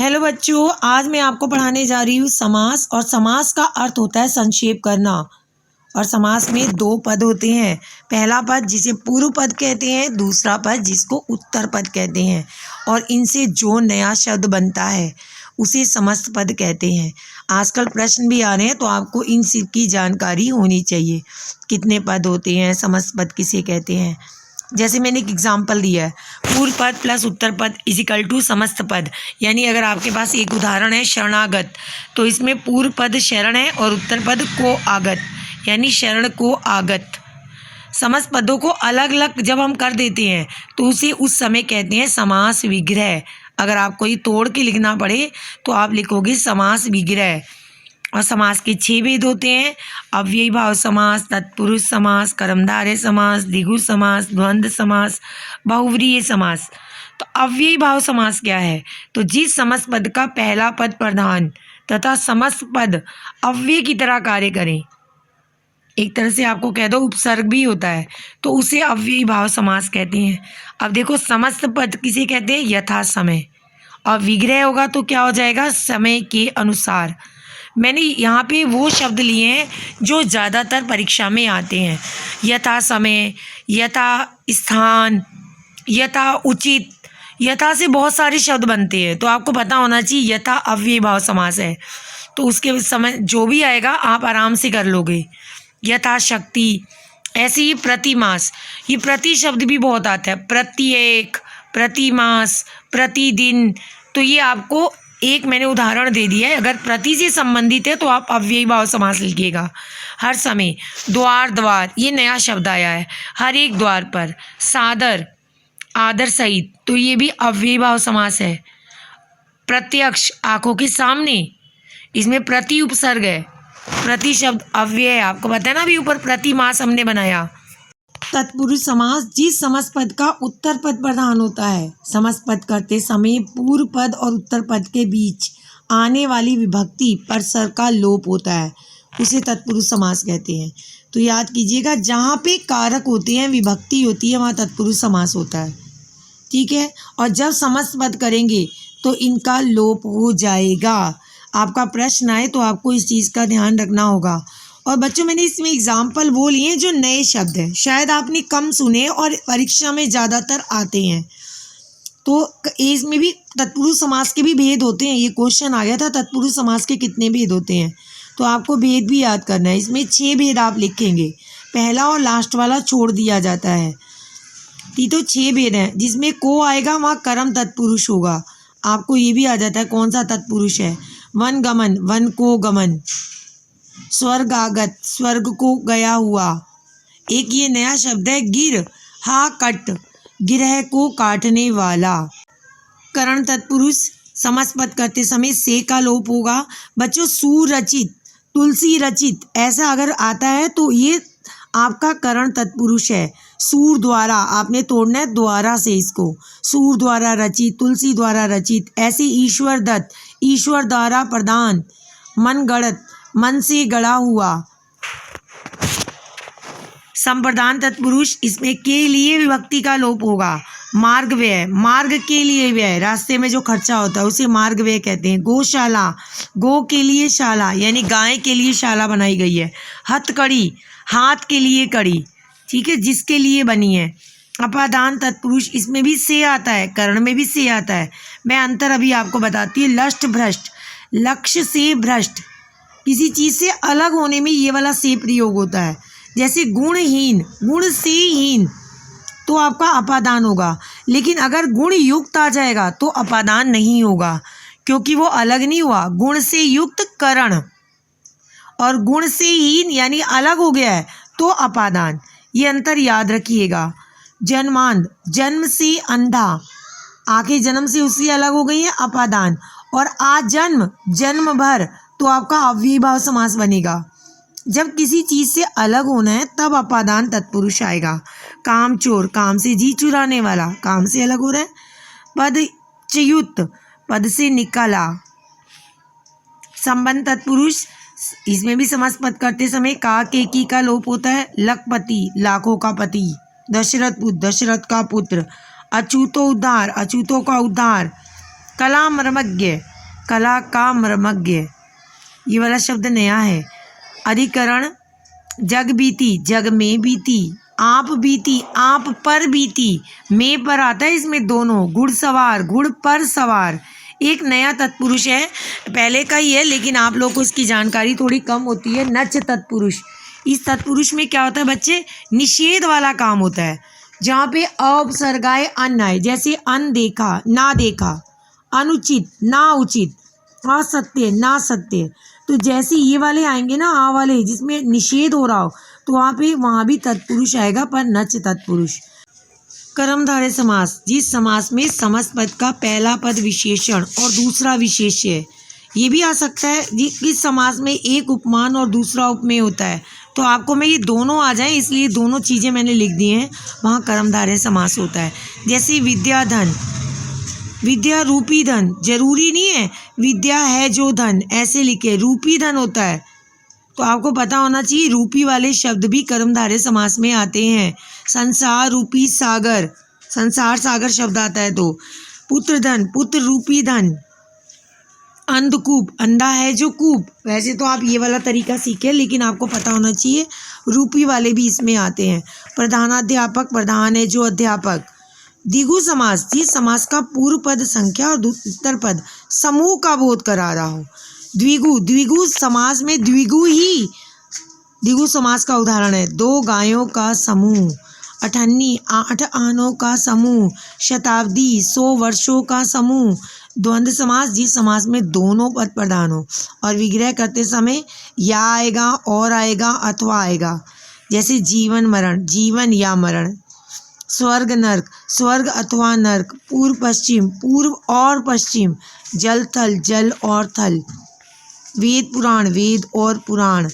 Hello बच्चों, आज मैं आपको पढ़ाने जा रही हूँ समास। और समास का अर्थ होता है संक्षेप करना। और समास में दो पद होते हैं। पहला पद जिसे पूर्व पद कहते हैं, दूसरा पद जिसको उत्तर पद कहते हैं। और इनसे जो नया शब्द बनता है उसे समस्त पद कहते हैं। आजकल प्रश्न भी आ रहे हैं, तो आपको इन सब की जानकारी होनी चाहिए। कितने पद होते हैं, समस्त पद किसे कहते हैं। जैसे मैंने एक एग्जाम्पल दिया है, पूर्व पद प्लस उत्तर पद इजिकल टू समस्त पद। यानी अगर आपके पास एक उदाहरण है शरणागत, तो इसमें पूर्व पद शरण है और उत्तर पद को आगत, यानी शरण को आगत। समस्त पदों को अलग अलग जब हम कर देते हैं तो उसे उस समय कहते हैं समास विग्रह। अगर आपको ये तोड़ के लिखना पड़े तो आप लिखोगे समास विग्रह। और समास के 6 भेद होते हैं: अव्ययी भाव समास, तत्पुरुष समास, कर्मधारय समास, द्विगु समास, द्वंद्व समास, बहुव्रीहि समास। तो अव्ययी भाव समास क्या है? तो जिस समस्त पद का पहला पद प्रधान तथा समस्त पद अव्यय की तरह कार्य करें, एक तरह से आपको कह दो उपसर्ग भी होता है, तो उसे अव्ययी भाव समास कहते हैं। अब देखो, समस्त पद किसे कहते हैं? यथा समय। और विग्रह होगा तो क्या हो जाएगा? समय के अनुसार। मैंने यहाँ पे वो शब्द लिए हैं जो ज़्यादातर परीक्षा में आते हैं। यथा समय, यथा स्थान, यथा उचित। यथा से बहुत सारे शब्द बनते हैं, तो आपको पता होना चाहिए यथा अव्ययी भाव समास है। तो उसके समय जो भी आएगा आप आराम से कर लोगे। यथाशक्ति, ऐसे ही प्रतिमास, ये प्रति शब्द भी बहुत आता है। प्रत्येक, प्रतिमास, प्रतिदिन। तो ये आपको एक मैंने उदाहरण दे दिया है। अगर प्रति से संबंधित है तो आप अव्ययी भाव समास लिखिएगा। हर समय, द्वार, द्वार ये नया शब्द आया है। हर एक द्वार पर, सादर, आदर सहित, तो ये भी अव्ययी भाव समास है। प्रत्यक्ष, आंखों के सामने, इसमें प्रति उपसर्ग है। प्रति शब्द अव्यय है, आपको पता है ना, अभी ऊपर प्रतिमास हमने बनाया। तत्पुरुष समास, जिस समस्त पद का उत्तर पद प्रधान होता है। समस्त पद करते समय पूर्व पद और उत्तर पद के बीच आने वाली विभक्ति परसर का लोप होता है, उसे तत्पुरुष समास कहते हैं। तो याद कीजिएगा, जहाँ पे कारक होते हैं, विभक्ति होती है, वहाँ तत्पुरुष समास होता है। ठीक है। और जब समस्त पद करेंगे तो इनका लोप हो जाएगा। आपका प्रश्न आए तो आपको इस चीज़ का ध्यान रखना होगा। और बच्चों, मैंने इसमें एग्जाम्पल वो लिए जो नए शब्द हैं, शायद आपने कम सुने और परीक्षा में ज़्यादातर आते हैं। तो इसमें भी तत्पुरुष समास के भी भेद होते हैं। ये क्वेश्चन आ गया था, तत्पुरुष समास के कितने भेद होते हैं, तो आपको भेद भी याद करना है। इसमें 6 भेद आप लिखेंगे, पहला और लास्ट वाला छोड़ दिया जाता है। तो 6 भेद हैं, जिसमें को आएगा वहाँ कर्म तत्पुरुष होगा। आपको ये भी आ जाता है कौन सा तत्पुरुष है। वन गमन, वन को गमन। स्वर्गागत, स्वर्ग को गया हुआ। एक ये नया शब्द है गिर, हा कट, गिरह को काटने वाला। करण तत्पुरुष, समस्त पद करते समय से का लोप होगा। बच्चों, सुरचित, तुलसी रचित, ऐसा अगर आता है तो ये आपका करण तत्पुरुष है। सूर द्वारा, आपने तोड़ना है द्वारा से इसको। सूर द्वारा रचित, तुलसी द्वारा रचित। ऐसे ईश्वर दत्त, ईश्वर द्वारा प्रदान। मन गढ़त, मन से गढ़ा हुआ। संप्रदान तत्पुरुष, इसमें के लिए विभक्ति का लोप होगा। मार्ग व्यय, मार्ग के लिए व्यय, रास्ते में जो खर्चा होता है उसे मार्ग व्यय कहते हैं। गौशाला, गो के लिए शाला, यानी गाय के लिए शाला बनाई गई है। हथकड़ी, हाथ के लिए कड़ी, ठीक है, जिसके लिए बनी है। अपादान तत्पुरुष, इसमें भी से आता है, कर्ण में भी से आता है। मैं अंतर अभी आपको बताती हूँ। लष्ट भ्रष्ट, लक्ष्य से भ्रष्ट, किसी चीज़ से अलग होने में ये वाला से प्रयोग होता है। जैसे गुणहीन, गुण से हीन, तो आपका अपादान होगा। लेकिन अगर गुण युक्त आ जाएगा तो अपादान नहीं होगा, क्योंकि वो अलग नहीं हुआ। गुण से युक्त करण, और गुण से हीन यानी अलग हो गया है तो अपादान। ये अंतर याद रखिएगा। जन्मांध, जन्म से अंधा, आंखें जन्म से उससे अलग हो गई हैं, अपादान। और आजन्म, जन्म भर, तो आपका अव्ययी भाव समास बनेगा। जब किसी चीज़ से अलग होना है तब अपादान तत्पुरुष आएगा। काम चोर, काम से जी चुराने वाला, काम से अलग हो रहा है। पद च्युत, पद से निकाला। संबंध तत्पुरुष, इसमें भी समस्त पद करते समय का के की का लोप होता है। लखपति, लाखों का पति। दशरथ पुत्र, दशरथ का पुत्र। अछूतो उद्धार, अछूतों का उद्धार। कलामर्मज्ञ, कला का मर्मज्ञ, ये वाला शब्द नया है। अधिकरण जग बीती, जग में बीती, आप बीती, आप पर बीती, में पर आता है इसमें दोनों, घुड़सवार, घुड़ पर सवार, एक नया तत्पुरुष है, पहले का ही है लेकिन आप लोग को इसकी जानकारी थोड़ी कम होती है। नच तत्पुरुष, इस तत्पुरुष में क्या होता है बच्चे, निषेध वाला काम होता है, जहाँ पे अपसर्गाए अन आए, जैसे अनदेखा, ना देखा, अनुचित, ना उचित, असत्य, ना सत्य। तो जैसे ये वाले आएंगे ना, आ वाले जिसमें निषेध हो रहा हो, तो वहाँ भी तत्पुरुष आएगा, पर नच तत्पुरुष। कर्मधारय समास, जिस समास में समस्त पद का पहला पद विशेषण और दूसरा विशेष्य, ये भी आ सकता है। जिस समास में एक उपमान और दूसरा उपमेय होता है, तो आपको मैं ये दोनों आ जाए इसलिए दोनों चीज़ें मैंने लिख दी हैं, वहाँ कर्मधारय समास होता है। जैसे विद्या धन, विद्या रूपी धन, जरूरी नहीं है विद्या है जो धन, ऐसे लिखे, रूपी धन होता है, तो आपको पता होना चाहिए रूपी वाले शब्द भी कर्मधारय समास में आते हैं। संसार रूपी सागर, संसार सागर शब्द आता है। तो पुत्र धन, पुत्र रूपी धन। अंधकूप, अंधा है जो कूप, वैसे तो आप ये वाला तरीका सीखे लेकिन आपको पता होना चाहिए रूपी वाले भी इसमें आते हैं। प्रधानाध्यापक, प्रधान है जो अध्यापक। द्विगु समास, जिस समास का पूर्व पद संख्या और उत्तर पद समूह का बोध करा रहा हो। द्विगु, द्विगु समास में द्विगु ही द्विगु समास का उदाहरण है। दो गायों का समूह, अठन्नी, 8 आनों का समूह, शताब्दी, 100 वर्षों का समूह। द्वंद्व समास, जिस समास में दोनों पद प्रधान हो और विग्रह करते समय या आएगा, और आएगा, अथवा आएगा, जैसे जीवन मरण, जीवन या मरण। स्वर्ग नर्क, स्वर्ग अथवा नर्क। पूर्व पश्चिम, पूर्व और पश्चिम। जल थल, जल और थल। वेद पुराण, वेद और पुराण।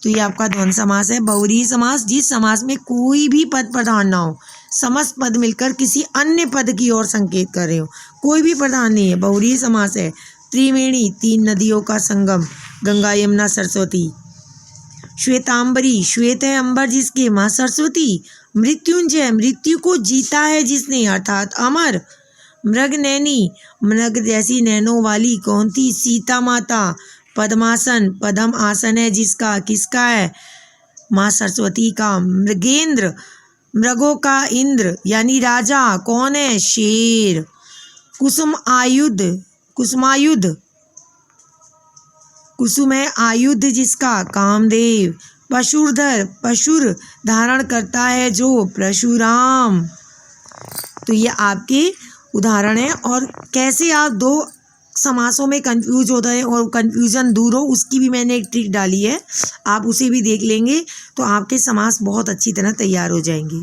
तो ये आपका द्वंद्व समास है। बहुव्रीहि समास, जिस समास में कोई भी पद प्रधान ना हो, समस्त पद मिलकर किसी अन्य पद की ओर संकेत कर रहे हो, कोई भी प्रधान नहीं है, बहुव्रीहि समास है। त्रिवेणी, 3 नदियों का संगम, गंगा यमुना सरस्वती। श्वेतांबरी, श्वेत है अंबर जिसके, माँ सरस्वती। मृत्युंजय, मृत्यु को जीता है जिसने, अर्थात अमर। मृगनैनी, मृग जैसी नैनों वाली, कौन थी, सीता माता। पद्मासन, पद्म आसन है जिसका, किसका है, माँ सरस्वती का। मृगेंद्र, मृगों का इंद्र यानी राजा, कौन है, शेर। कुसुम आयुध, कुसुमायुध, कुसुम है आयुध जिसका, कामदेव। पशुधर, पशुर धारण करता है जो, परशुराम। तो ये आपके उदाहरण है, और कैसे आप दो समासों में कंफ्यूज होता है और कंफ्यूजन दूर हो, उसकी भी मैंने एक ट्रिक डाली है, आप उसे भी देख लेंगे तो आपके समास बहुत अच्छी तरह तैयार हो जाएंगे।